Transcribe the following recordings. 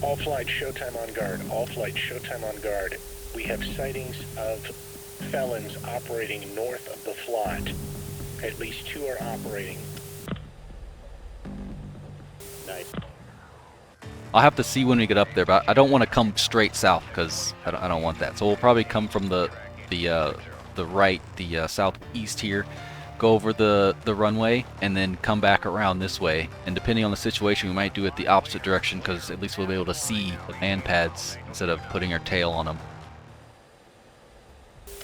All flight showtime on guard. All flight showtime on guard. We have sightings of felons operating north of the FLOT. At least 2 are operating. Nice. I'll have to see when we get up there, but I don't want to come straight south because I don't want that. So we'll probably come from the right, the southeast here, go over the runway, and then come back around this way. And depending on the situation, we might do it the opposite direction because at least we'll be able to see the man pads instead of putting our tail on them.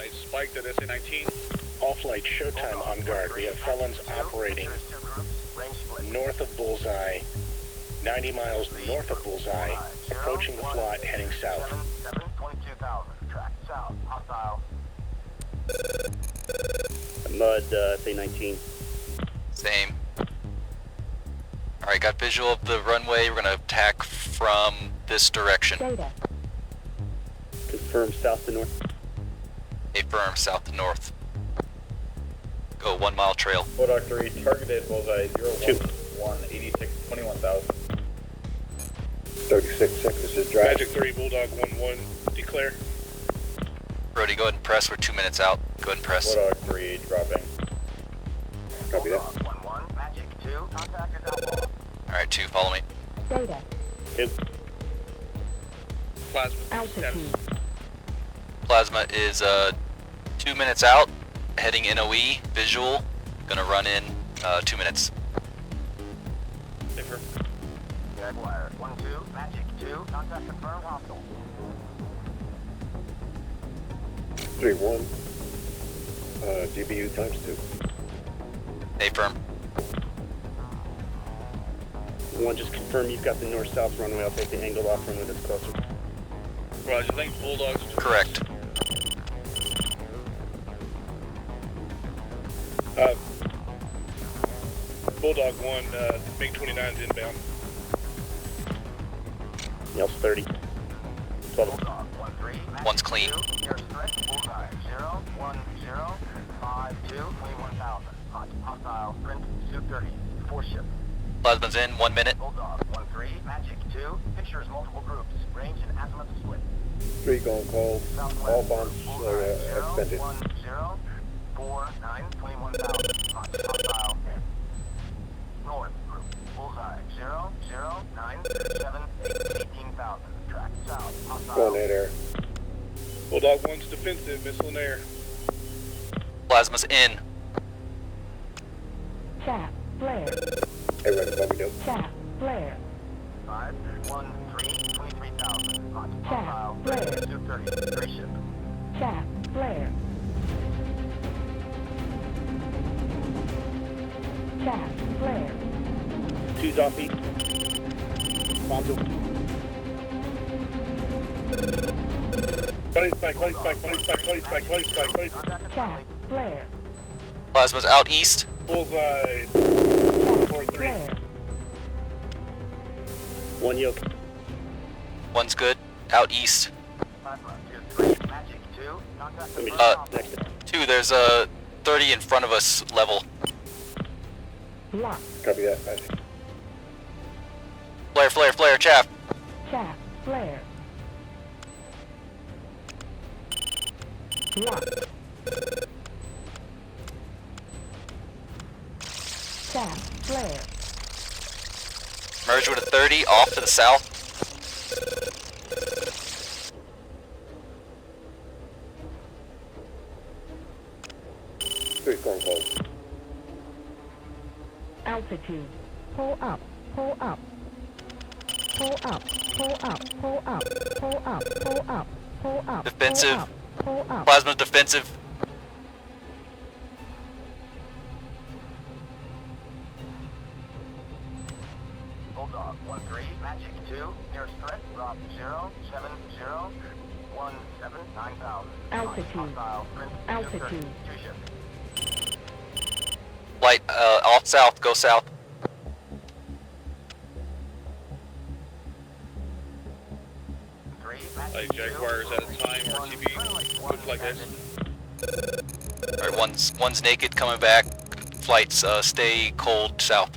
I spiked at SA-19. All flight showtime on guard. We have felons operating north of Bullseye, 90 miles north of Bullseye, approaching the FLOT, heading south. 22,000, track south, hostile. Mud, SA-19. Same. Alright, got visual of the runway. We're going to attack from this direction. Data. Confirm south to north. Affirm south to north. Go 1 mile trail. Bulldog 3, targeted bullseye 011, 86, 21,000. 36 seconds to drive. Magic 3, Bulldog 11, declare. Brody, go ahead and press. We're 2 minutes out. Go ahead and press. Bulldog 3, dropping. Copy that. 11, Magic 2, contact is outlaw. Alright, 2, follow me. Data. Plasma Altitude. status. Plasma is 2 minutes out. Heading NOE. Visual. Gonna run in 2 minutes. Differ. Jaguar 12, Magic 2, contact confirmed, hostile. 3-1. GBU times 2. Affirm. 1, just confirm you've got the north-south runway. I'll take the angled off runway that's closer. Roger, thanks, Bulldogs. Correct. Bulldog 1, MiG-29's inbound. Yelps 30. 12. Bulldog 13, Magic One's clean. 2, nearest threat, bullseye 01052, 21,000. Hostile, print Su-30, 4 ship. Plasma's in 1 minute. Bulldog 13, Magic 2, pictures multiple groups, range and azimuth split. 3 going cold. Southwest, All bombs bullseye expended. 01049, 21,000. Hostile. North, group, bullseye 00977, 18,000. Track south, hostile. Going that air. Bulldog 1's defensive, missile in air. Plasma's in. Chaff. Flare. Hey, right above me, dope. Chaff. Flare. 513, 23,000. Chaff. Hostile, Flare. Su-30, 3 ship. Chaff. Flare. Chaff. Flare. 2's off east. Bombs over. Buddy spike, buddy spike, buddy spike, buddy spike, buddy spike, buddy spike. Chaff. Flare. Plasma's out east. Bullseye Chaff. 4-3. Flare. 1 yoke. One's good. Out east. Magic 2, contact Let me confirmed. next. 2, there's a 30 in front of us level. Lock. Copy that. Nice. Flare, flare, flare, chaff. Chaff. Flare. Lock. Chaff. Flare. Merge with a 30 off to the south. Three going cold. Altitude. Pull up. Pull up. Pull up. Pull up. Pull up. Pull up. Pull up. Pull up. Defensive. Pull up. Plasma's defensive. Bulldog 13, Magic 2, nearest threat, drop 070179000. Altitude. Hostile, print Altitude. 2 ship. Light, off south, go south. 3, Hey, Magic 2. Jaguars at a time, RTB. Looks like this. Alright, one's naked coming back. Flights, stay cold south.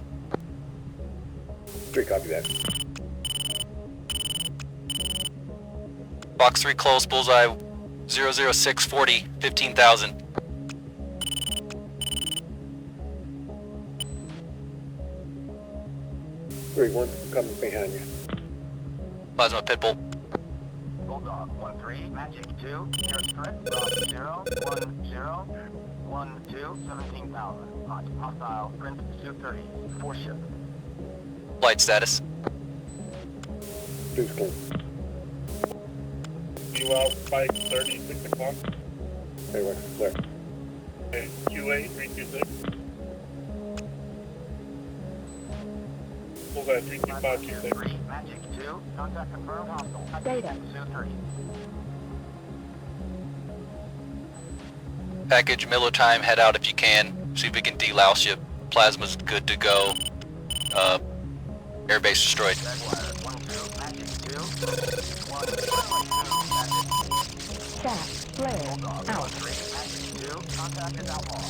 3, copy that. Box 3 close, bullseye 00640, 15,000. Three, one coming behind you. Plasma Pitbull. Bulldog 1-3, Magic 2, nearest threat, Rob 01012, 17,000. Hostile, Prince Su-30, 4 ship. Flight status. Two's clean. You out, Spike 36 o'clock. Hey, what's clear? Okay, QA 326. Bullseye 32526. 3, Magic 2, contact confirmed hostile. Data. Su-30. Package Miller time, head out if you can. See if we can delouse you. Plasma's good to go. Airbase destroyed. Jaguar 1-2, Magic 2, 1, 2, Magic. Chat. Flare. Bulldog Out. 1-3, Magic 2, contact is outlaw.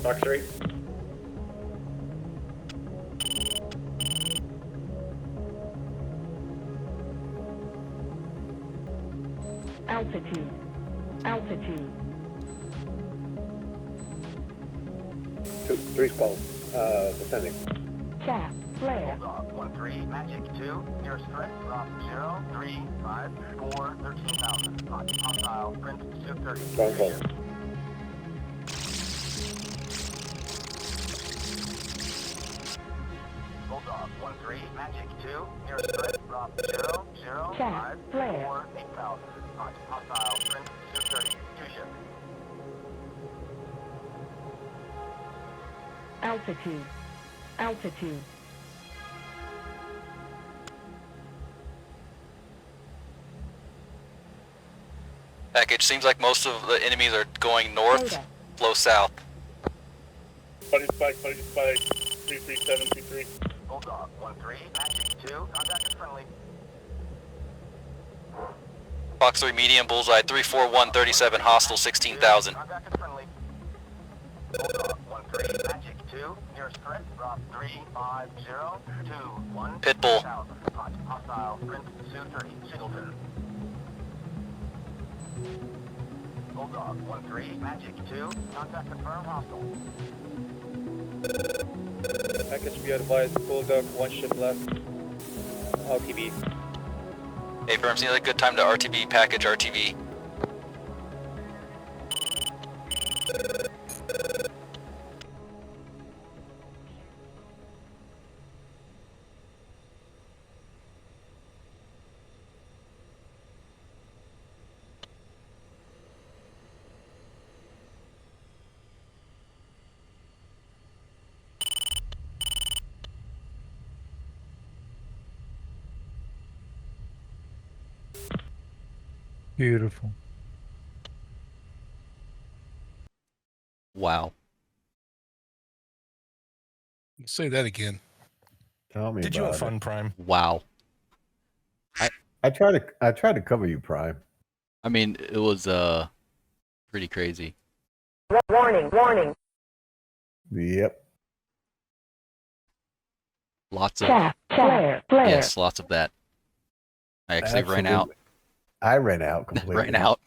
Box 3. Altitude. Altitude. Two, three's close. Descending. Chat. Flare. Bulldog 1-3, Magic 2, nearest threat, Rob 035, 13,000. Hostile, Prince Su-30. Going close. Bulldog 1-3, Magic 2, nearest threat, Rob 005, Chat. Flare. 8,000. Hostile, Prince Su-30, 2 ship. Altitude. Altitude. Package, seems like most of the enemies are going north, Data. flow south. Buddy Spike 33723. Bulldog 1-3, Magic 2, contact is friendly. Box 3 medium, bullseye 34137, hostile 16,000. Contact is friendly. Bulldog 1-3, Magic 2, nearest threat, Rob 35021. Pitbull. Hostile, Prince Su-30, Singleton. Bulldog 1-3, Magic 2, contact confirmed hostile. Package be advised, Bulldog, 1 ship left. LTB. Hey, firm, seems like a good time to RTB, package RTV. Beautiful. Wow. Say that again. Tell me Did you about have fun, Prime? Wow. I try to cover you, Prime. I mean, it was pretty crazy. Warning. Warning. Yep. Lots of Chat. Flare. Flare. yes, lots of that. I actually ran out. Absolutely. I ran out completely. Ran out.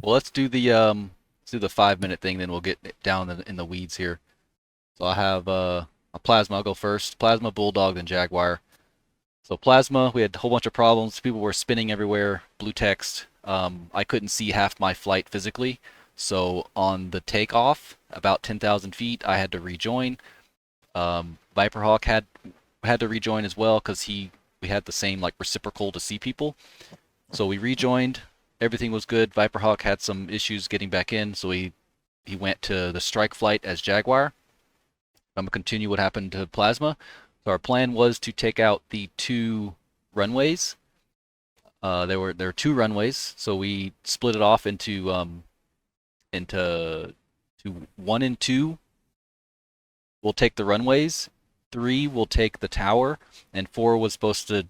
Well, let's do the 5-minute thing, then we'll get down in the weeds here. So I have a Plasma. I'll go first. Plasma, Bulldog, then Jaguar. So Plasma, we had a whole bunch of problems. People were spinning everywhere. Blue text. I couldn't see half my flight physically. So on the takeoff, about 10,000 feet, I had to rejoin. Viperhawk had to rejoin as well because we had the same like reciprocal to see people. So we rejoined. Everything was good. Viperhawk had some issues getting back in, so he went to the strike flight as Jaguar. I'm gonna continue what happened to Plasma. So our plan was to take out the 2 runways. There were 2 runways, so we split it off into 1 and 2. We'll take the runways. 3 will take the tower, and 4 was supposed to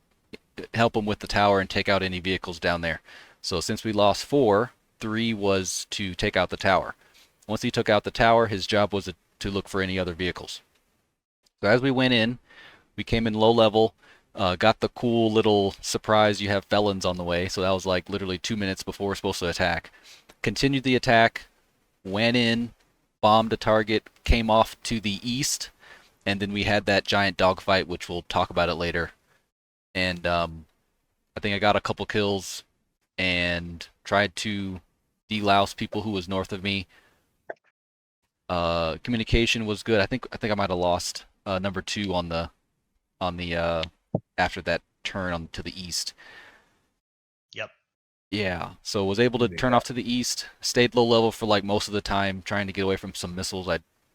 help him with the tower and take out any vehicles down there. So since we lost 4, 3 was to take out the tower. Once he took out the tower, his job was to look for any other vehicles. So as we went in, we came in low level, got the cool little surprise you have felons on the way. So that was like literally 2 minutes before we're supposed to attack. Continued the attack, went in, bombed a target, came off to the east, and then we had that giant dogfight, which we'll talk about it later. And I think I got a couple kills and tried to delouse people who was north of me. Communication was good. I think I might have lost number 2 on the after that turn on to the east. Yep. Yeah, so was able to turn off to the east, stayed low level for like most of the time, trying to get away from some missiles.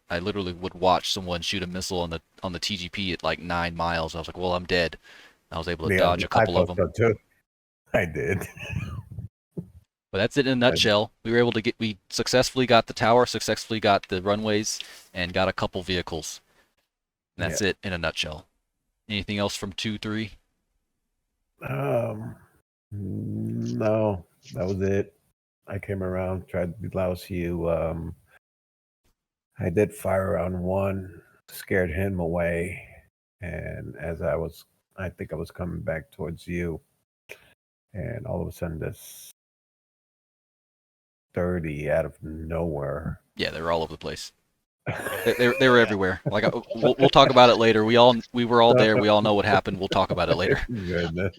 I literally would watch someone shoot a missile on the TGP at like 9 miles. I was like, well, I'm dead. I was able to dodge a couple of them. So too. I did. But that's it in a nutshell. We successfully got the tower, successfully got the runways, and got a couple vehicles. And that's it in a nutshell. Anything else from 2-3? No, that was it. I came around, tried to louse you. I did fire around 1, scared him away, and as I think I was coming back towards you, and all of a sudden this 30 out of nowhere. Yeah, they were all over the place. They were everywhere. Like we'll talk about it later. We were all there. We all know what happened. We'll talk about it later. Goodness.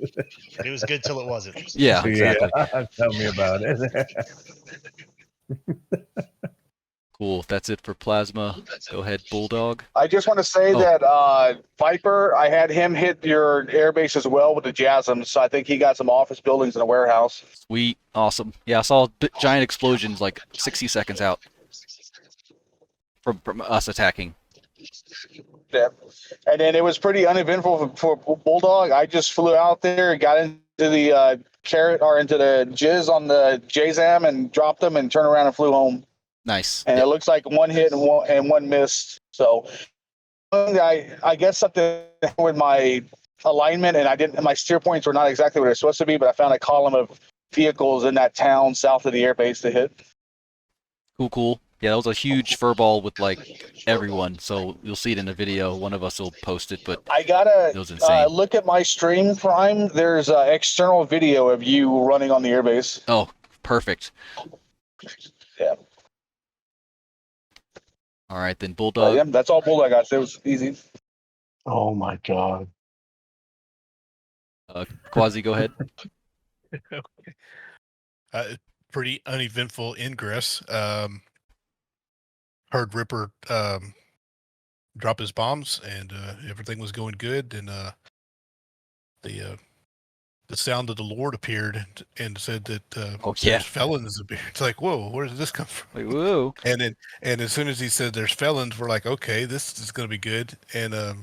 It was good till it wasn't. Yeah, exactly. Yeah, tell me about it. Cool. That's it for Plasma. Go ahead, Bulldog. I just want to say that Viper, I had him hit your airbase as well with the JASM, so I think he got some office buildings and a warehouse. Sweet. Awesome. Yeah, I saw giant explosions like 60 seconds out from us attacking. Yeah. And then it was pretty uneventful for Bulldog. I just flew out there, got into the into the jizz on the JSAM and dropped them and turned around and flew home. Nice. And it looks like 1 hit and one missed. So I guess something with my alignment, and my steer points were not exactly what they're supposed to be, but I found a column of vehicles in that town south of the airbase to hit. Cool. Yeah, that was a huge furball with like everyone. So you'll see it in the video. One of us will post it, but I gotta it was insane. Look at my stream, Prime. There's external video of you running on the airbase. Oh, perfect. Yeah. All right, then Bulldog. Yeah, that's all Bulldog got. It was easy. Oh my god. Quasi, go ahead. Okay. Pretty uneventful ingress. Heard Ripper drop his bombs, and everything was going good. And the sound of the Lord appeared and said that there's felons appeared. It's like, whoa, where did this come from? Like, whoa! And as soon as he said there's felons, we're like, okay, this is going to be good. And the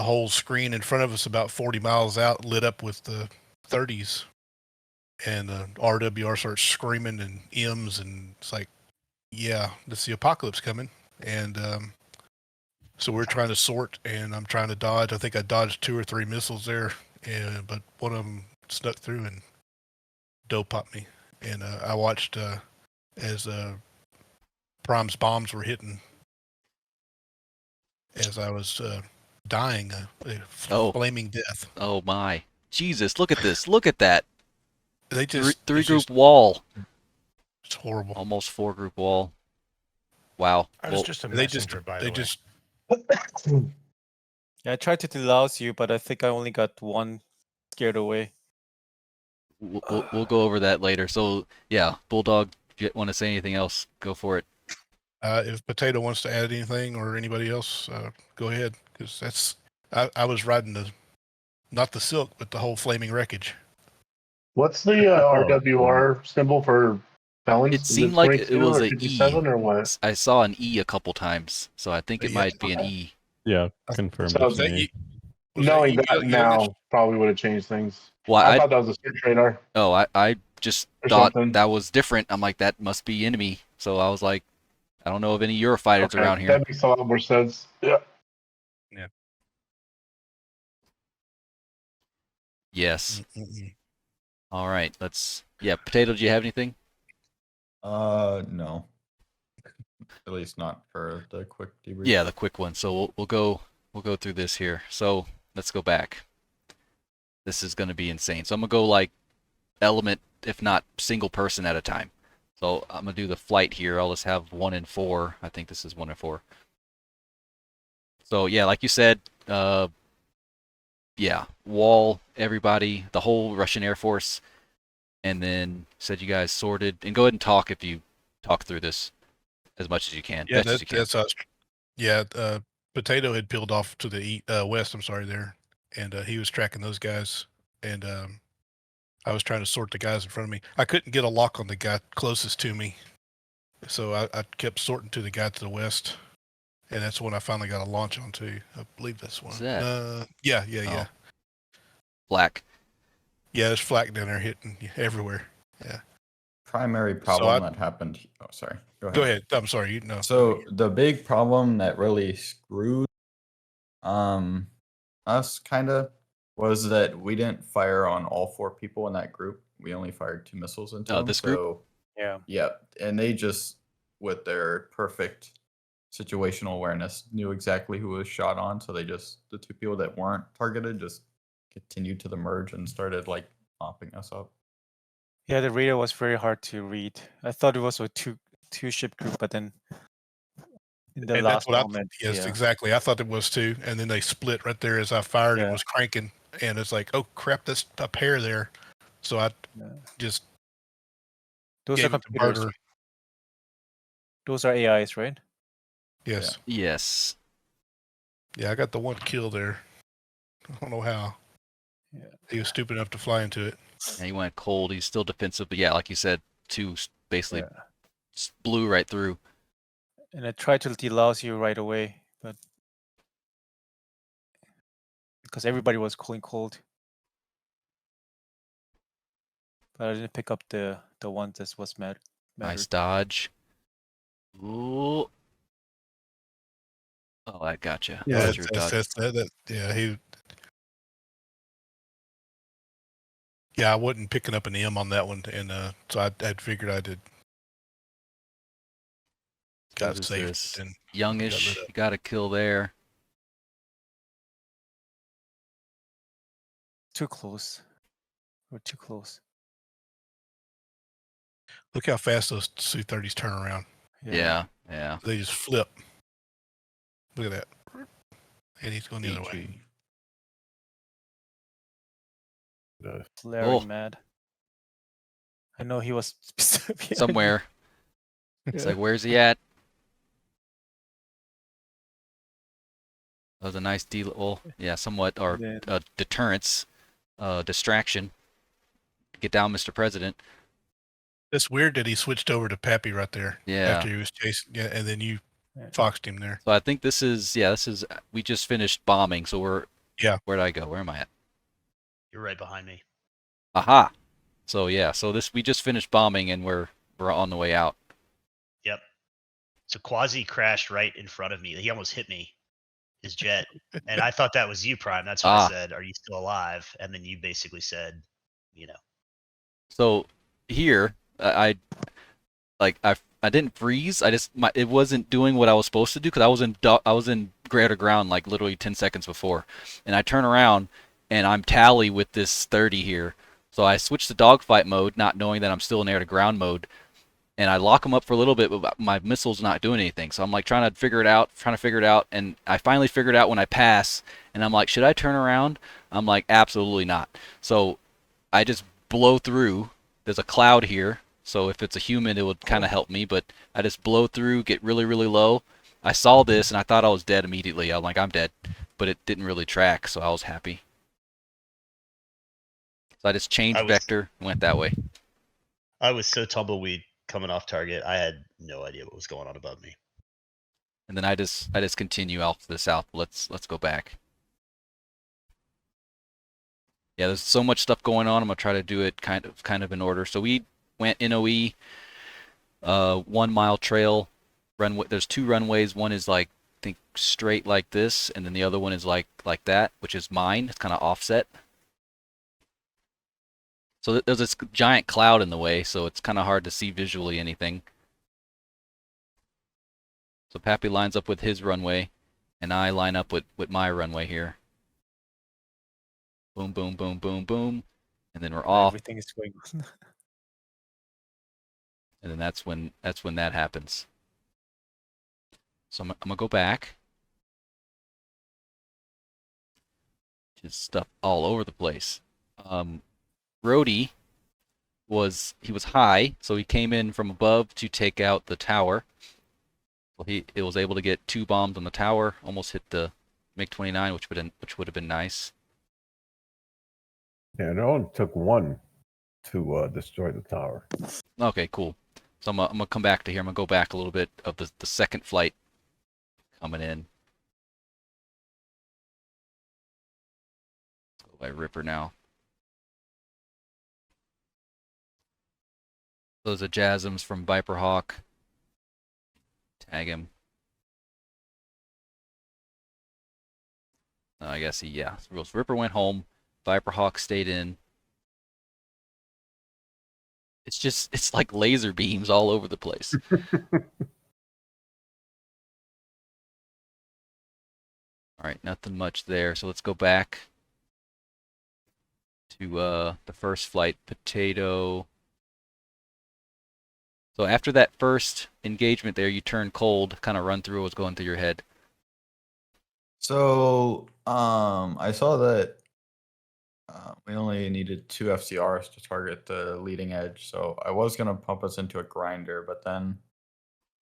whole screen in front of us, about 40 miles out, lit up with the 30s, and RWR starts screaming and M's, and it's like, yeah, it's the apocalypse coming. And so we're trying to sort, and I'm trying to dodge. I think I dodged 2 or 3 missiles there, but one of them snuck through and dope popped me. And I watched as Prime's bombs were hitting as I was dying a flaming death. Oh my. Jesus, look at this. Look at that. They just three group wall. It's horrible. Almost 4 group wall. Wow. I was just a messenger, by the way. Yeah, I tried to delouse you, but I think I only got 1 scared away. We'll go over that later. So, yeah, Bulldog, if you want to say anything else, go for it. If Potato wants to add anything or anybody else, go ahead. Because I was riding not the silk, but the whole flaming wreckage. What's the RWR symbol for felons? It seemed like it was an E. Or what? I saw an E a couple times, so I think it might be an E. Yeah, confirmed. So knowing that now probably would have changed things. Well, I thought that was a search radar. Oh, I just thought that was different. I'm like, that must be enemy. So I was like, I don't know of any Eurofighters around here. That makes a lot more sense. Yeah. Yeah. Yes. All right. Yeah, Potato, do you have anything? No. At least not for the quick debrief. Yeah, the quick one. So we'll go through this here. So let's go back. This is going to be insane. So I'm going to go like element, if not single person at a time. So I'm going to do the flight here. I'll just have 1 and 4. I think this is 1 and 4. So yeah, like you said, yeah, wall, everybody, the whole Russian Air Force, and then said you guys sorted. And go ahead and talk if you talk through this as much as you can. Yeah, best as you can. that's us. Yeah, Potato had peeled off to the west. I'm sorry there, and he was tracking those guys, and I was trying to sort the guys in front of me. I couldn't get a lock on the guy closest to me, so I kept sorting to the guy to the west, and that's when I finally got a launch onto. I believe that's one. What's that? Yeah. Black. Yeah, there's flak down there hitting everywhere. Yeah. Primary problem that happened. Oh, sorry. Go ahead. I'm sorry. You know. So the big problem that really screwed us kind of was that we didn't fire on all 4 people in that group. We only fired 2 missiles into them. This group? Yeah. Yeah, and they just, with their perfect situational awareness, knew exactly who was shot on. So they just, the 2 people that weren't targeted, just continued to the merge and started like mopping us up. Yeah, the radar was very hard to read. I thought it was a two ship group, but then in the last moment, yes, exactly. I thought it was 2, and then they split right there as I fired and was cranking, and it's like, oh crap, that's a pair there. So I just those are computers. Those are AIs, right? Yes. Yeah. Yes. Yeah, I got the 1 kill there. I don't know how. Yeah. He was stupid enough to fly into it. And he went cold. He's still defensive, but yeah, like you said, 2 basically blew right through. And I tried to delouse you right away, but because everybody was calling cold, but I didn't pick up the one that was mad. Nice dodge. Ooh. Oh, I gotcha. Yeah, Yeah, I wasn't picking up an M on that one, and so I'd figured I did. Got safe. And youngish, got a kill there. Too close. We're too close. Look how fast those Su-30s turn around. Yeah. They just flip. Look at that. And he's going the other way. Flaring mad. I know he was somewhere. It's like, where's he at? That was a nice deal. Well, yeah, somewhat, or deterrence, distraction. Get down, Mr. President. It's weird that he switched over to Pappy right there. Yeah. After he was chasing, and then you foxed him there. So I think this is, we just finished bombing, so we're, where'd I go? Where am I at? You're right behind me. Aha. So we just finished bombing and we're on the way out. Yep. So Quasi crashed right in front of me. He almost hit me, his jet. And I thought that was you, Prime. That's why I said, are you still alive? And then you basically said, So here, I didn't freeze. It wasn't doing what I was supposed to do because I was in greater ground like literally 10 seconds before. And I turn around and I'm tally with this 30 here. So I switched to dogfight mode, not knowing that I'm still in air to ground mode. And I lock them up for a little bit, but my missile's not doing anything. So I'm like trying to figure it out. And I finally figured out when I pass. And I'm like, should I turn around? I'm like, absolutely not. So I just blow through. There's a cloud here. So if it's a human, it would kind of help me. But I just blow through, get really, really low. I saw this and I thought I was dead immediately. I'm like, I'm dead. But it didn't really track, so I was happy. So I just changed vector and went that way. I was so tumbleweed coming off target. I had no idea what was going on above me. And then I just continue out to the south. Let's go back. Yeah, there's so much stuff going on. I'm gonna try to do it kind of in order. So we went NOE, 1 mile trail runway. There's 2 runways. One is like I think straight like this, and then the other one is like that, which is mine. It's kind of offset. So there's this giant cloud in the way, so it's kind of hard to see visually anything. So Pappy lines up with his runway, and I line up with my runway here. Boom, boom, boom, boom, boom, and then we're off. Everything is going on. And then that's when that happens. So I'm gonna go back. Just stuff all over the place. Brody was high, so he came in from above to take out the tower. Well, he was able to get 2 bombs on the tower, almost hit the MiG-29, which would have been nice. Yeah, it only took one to destroy the tower. Okay, cool. So I'm gonna come back to here. I'm gonna go back a little bit of the second flight coming in. Let's go by Ripper now. Those are Jasms from Viper Hawk. Tag him. I guess yeah. Ripper went home. Viper Hawk stayed in. It's like laser beams all over the place. Alright, nothing much there. So let's go back to the first flight, Potato. So after that first engagement there, you turn cold, kind of run through what's going through your head. So I saw that we only needed 2 FCRs to target the leading edge. So I was going to pump us into a grinder, but then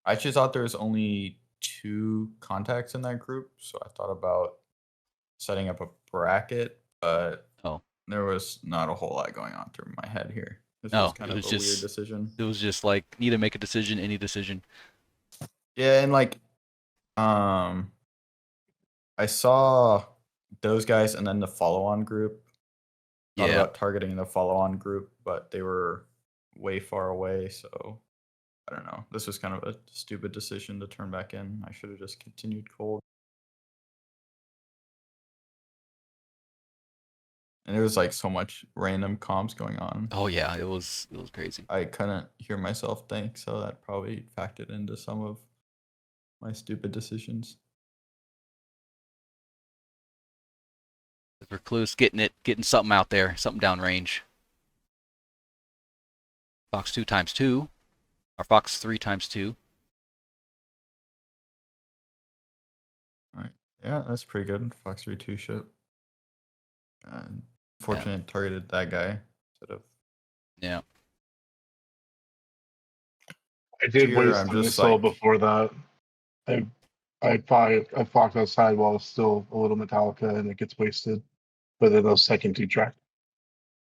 I actually thought there was only 2 contacts in that group. So I thought about setting up a bracket, but there was not a whole lot going on through my head here. This was kind of a weird decision. It was just like, need to make a decision, any decision. Yeah, and like, I saw those guys and then the follow-on group. Thought about targeting the follow-on group, but they were way far away, so I don't know. This was kind of a stupid decision to turn back in. I should have just continued cold. And there was like so much random comms going on. Oh yeah, it was crazy. I couldn't hear myself think, so that probably factored into some of my stupid decisions. Recluse getting something out there, something downrange. Fox 2x2, or Fox 3x2. Alright, yeah, that's pretty good. Fox 3-2 ship. Unfortunate targeted that guy instead of. Yeah. I did Here, waste I'm a just missile like- before that. I flocked outside while it's still a little Metallica and it gets wasted. But then those second 2 track.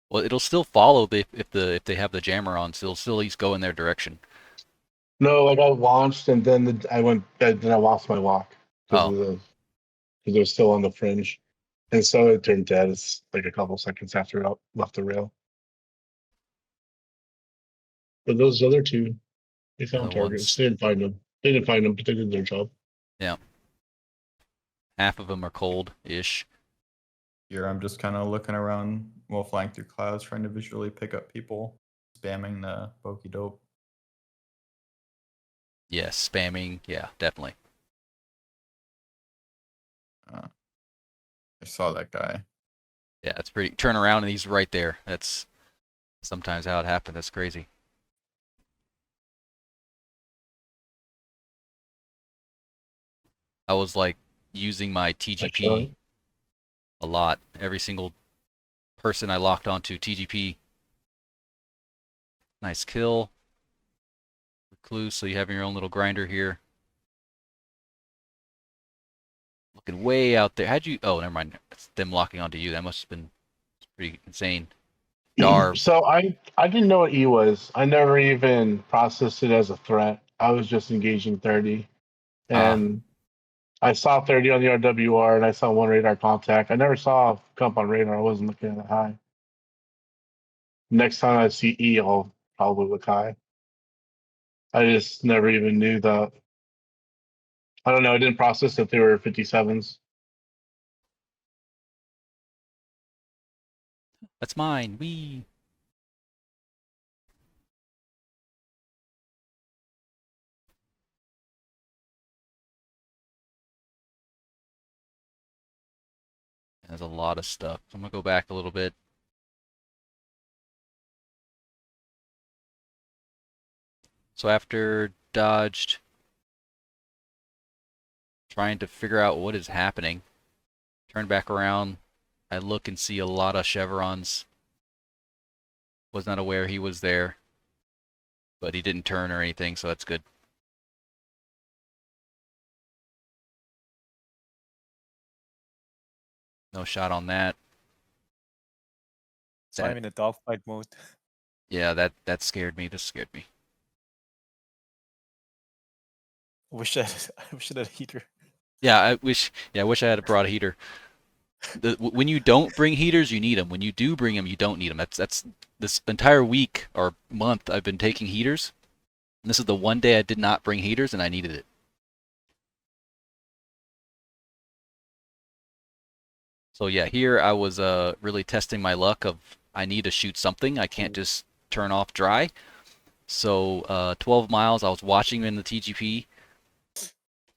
Well, it'll still follow if they have the jammer on, so it'll still at least go in their direction. No, like I launched and then I lost my lock because it was still on the fringe, and so it turned dead. It's like a couple seconds after it left the rail. But those other 2, they found targets. They didn't find them. But they did their job. Yeah. Half of them are cold-ish. Here, I'm just kind of looking around while flying through clouds, trying to visually pick up people, spamming the bokey dope. Yes, spamming. Yeah, definitely. I saw that guy. Yeah, it's pretty. Turn around and he's right there. That's sometimes how it happens. That's crazy. I was like using my TGP a lot. Every single person I locked onto TGP. Nice kill. Recluse, so you have your own little grinder here. Looking way out there. How'd you? Oh, never mind. It's them locking onto you. That must have been pretty insane. Darb. So I didn't know what E was. I never even processed it as a threat. I was just engaging 30, and I saw 30 on the RWR, and I saw 1 radar contact. I never saw comp on radar. I wasn't looking at it high. Next time I see E, I'll probably look high. I just never even knew that. I don't know. I didn't process that they were 57s. That's mine. Wee. has a lot of stuff. So I'm gonna go back a little bit. So after dodged, trying to figure out what is happening, turn back around, I look and see a lot of chevrons. Was not aware he was there, but he didn't turn or anything, so that's good. No shot on that. So I'm in a dogfight mode. Yeah, that scared me. This scared me. I wish I had a heater. Yeah, I wish I had brought a heater. When you don't bring heaters, you need them. When you do bring them, you don't need them. That's this entire week or month I've been taking heaters. And this is the one day I did not bring heaters, and I needed it. So yeah, here I was really testing my luck of I need to shoot something. I can't just turn off dry. So 12 miles, I was watching him in the TGP,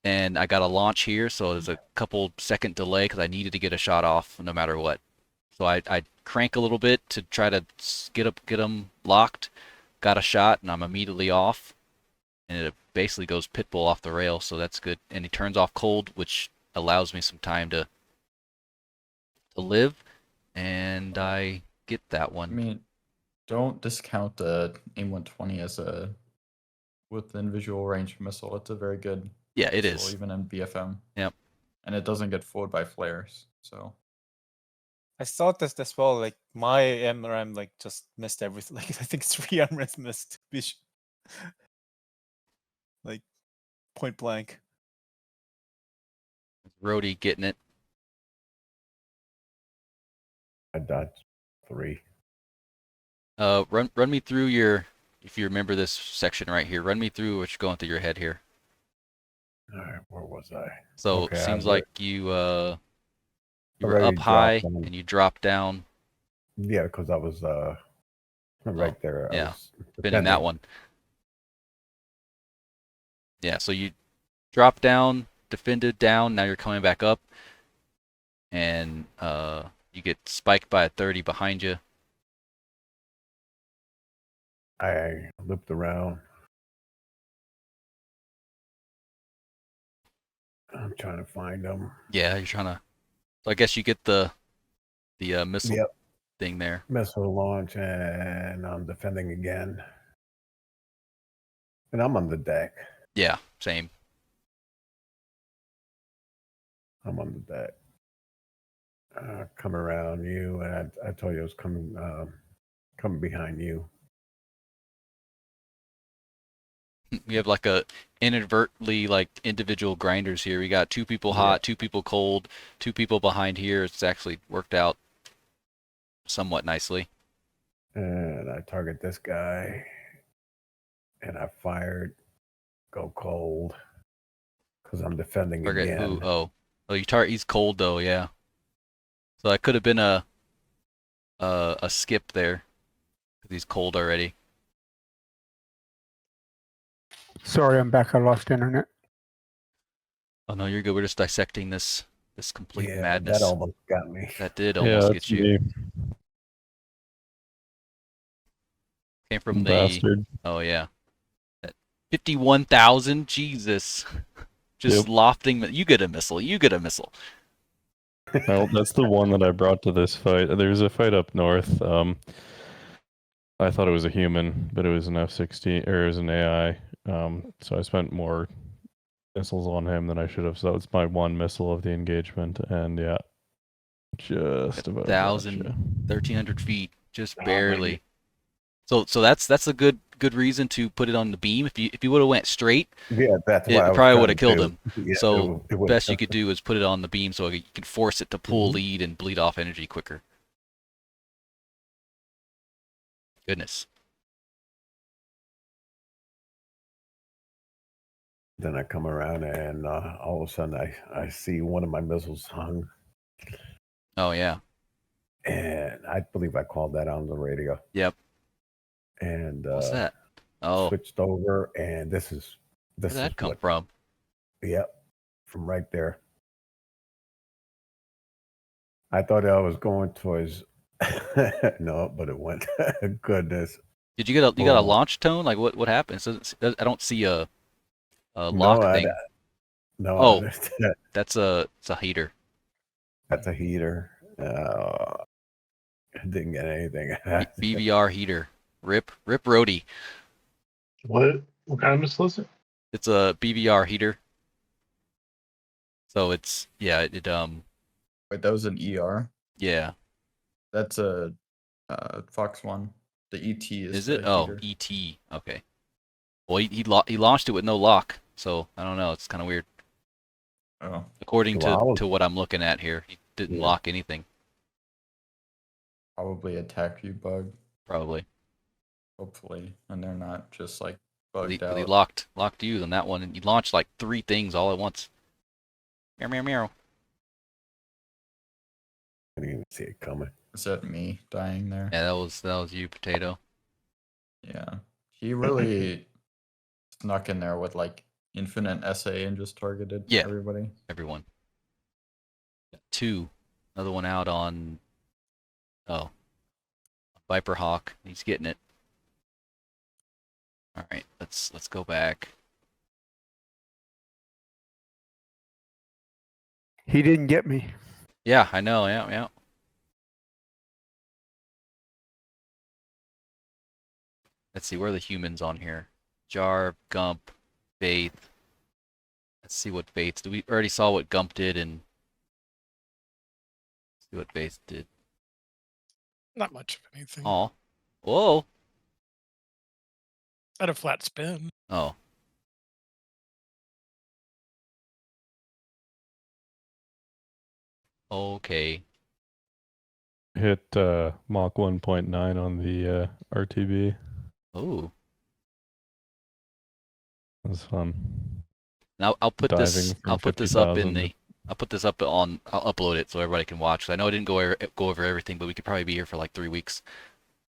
and I got a launch here, so there's a couple second delay because I needed to get a shot off no matter what. So I crank a little bit to try to get them locked. Got a shot, and I'm immediately off, and it basically goes pitbull off the rail, so that's good. And he turns off cold, which allows me some time to live, and I get that one. I mean, don't discount the AIM-120 as a within visual range missile. It's a very good it missile, is. even in BFM. Yep. And it doesn't get fooled by flares, so. I thought this as well. Like my MRM like just missed everything. Like I think 3 MRMs missed. Like point blank. Rhodey getting it. I dodged 3. Run me through your, if you remember this section right here, run me through what's going through your head here. All right, where was I? So Okay, it seems like you were already up high dropped down. and you dropped down. Yeah, because I was right there. I Yeah, was been in that defending. one. Yeah, so you dropped down, defended down, now you're coming back up, and you get spiked by a 30 behind you. I looped around. I'm trying to find them. Yeah, you're trying to. So I guess you get the missile thing there. Missile launch, and I'm defending again. And I'm on the deck. Yeah, same. I'm on the deck. Come around you, and I told you I was coming behind you. We have like a inadvertently like individual grinders here. We got 2 people hot, 2 people cold, 2 people behind here. It's actually worked out somewhat nicely. And I target this guy, and I fired. Go cold, because I'm defending Target again. who? Oh, you target. He's cold though. Yeah. So that could have been a skip there, because he's cold already. Sorry, I'm back. I lost internet. Oh no, you're good. We're just dissecting this complete madness. That almost got me. That did almost get you. Me. Came from Bastard. Oh yeah. 51,000. Jesus. Just lofting. You get a missile. You get a missile. Well, that's the one that I brought to this fight. There's a fight up north. I thought it was a human, but it was an F-16 or it was an AI. So I spent more missiles on him than I should have. So it's my one missile of the engagement, and yeah, just about 1,300 feet, just barely. So that's a good reason to put it on the beam. If you would have went straight, that's it why I was probably would have trying killed to him. do. Yeah, So it would've best you done could do is put it on the beam so you can force it to pull lead and bleed off energy quicker. Goodness. Then I come around, and all of a sudden I see one of my missiles hung. Oh yeah. And I believe I called that on the radio. Yep. And what's that? Oh. Switched over, and this is Where'd that come from? Yep, from right there. I thought I was going towards. No, but it went. Goodness. Did you get a Oh. launch tone? Like what happened? So I don't see a No, lock thing. no, Oh, it's a heater. that's a heater. Didn't get anything. BVR heater. Rip roadie. What kind of missile is it? It's a BVR heater. So it's Wait, that was an ER. Yeah. That's a Fox One. The ET Is the it? Oh, heater. ET. Okay. Well, he launched it with no lock, so I don't know. It's kind of weird. Oh. According Wow. to what I'm looking at here, he didn't lock anything. Probably a Tacview bug. Probably. Hopefully, and they're not just like But bugged he out. locked you on that one, and he launched like 3 things all at once. Meow meow meow. I didn't even see it coming. Is that me dying there? Yeah, that was you, Potato. Yeah, he really snuck in there with like infinite SA and just targeted everybody. Everyone. Got 2. Another one out on Viper Hawk. He's getting it. All right, let's go back. He didn't get me. Yeah, I know. Yeah. Let's see, where are the humans on here? Jarv, Gump, Faith. Let's see what Faith. We already saw what Gump did, and let's see what Faith did. Not much of anything. Oh, whoa! Had a flat spin. Oh. Okay. Hit Mach 1.9 on the RTB. Oh. That's fun. Now I'll put Diving this. from I'll put this up in 50,000. the. I'll put this up on. I'll upload it so everybody can watch. I know I didn't go over everything, but we could probably be here for like 3 weeks.